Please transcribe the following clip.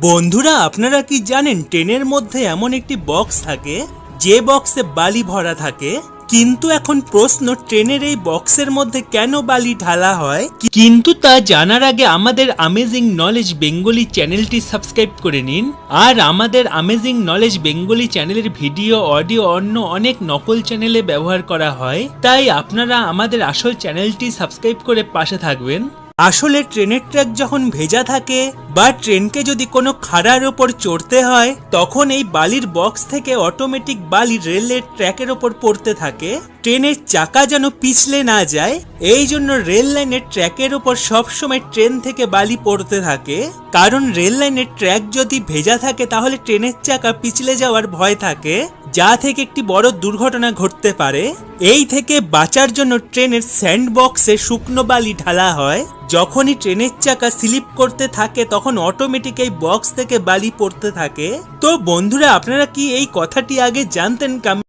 বন্ধুরা, আপনারা কি জানেন ট্রেনের মধ্যে এমন একটি বক্স থাকে যে বক্সে বালি ভরা থাকে। কিন্তু এখন প্রশ্ন, ট্রেনের এই বক্সের মধ্যে কেন বালি ঢালা হয়? কিন্তু তা জানার আগে আমাদের অ্যামেজিং নলেজ বেঙ্গলি চ্যানেলটি সাবস্ক্রাইব করে নিন। আর আমাদের অ্যামেজিং নলেজ বেঙ্গলি চ্যানেলের ভিডিও, অডিও অন্য অনেক নকল চ্যানেলে ব্যবহার করা হয়, তাই আপনারা আমাদের আসল চ্যানেলটি সাবস্ক্রাইব করে পাশে থাকবেন। আসলে ট্রেনের ট্র্যাক যখন ভেজা থাকে বা ট্রেনকে যদি কোনো খাড়ার ওপর চড়তে হয়, তখন এই বালির বক্স থেকে অটোমেটিক বালি রেলের ট্র্যাকের ওপর পড়তে থাকে। ট্রেনের চাকা যেন পিছলে না যায়, এই জন্য রেল লাইনের ট্র্যাকের ওপর সবসময় ট্রেন থেকে বালি পড়তে থাকে। কারণ রেল লাইনের ট্র্যাক যদি ভেজা থাকে তাহলে ট্রেনের চাকা পিছলে যাওয়ার ভয় থাকে, যা থেকে একটি বড় দুর্ঘটনা ঘটতে পারে। এই থেকে বাঁচার জন্য ট্রেনের স্যান্ড বক্সে শুকনো বালি ঢালা হয়। যখনই ট্রেনের চাকা স্লিপ করতে থাকে তখন অটোমেটিক এই বক্স থেকে বালি পড়তে থাকে। তো বন্ধুরা, আপনারা কি এই কথাটি আগে জানতেন?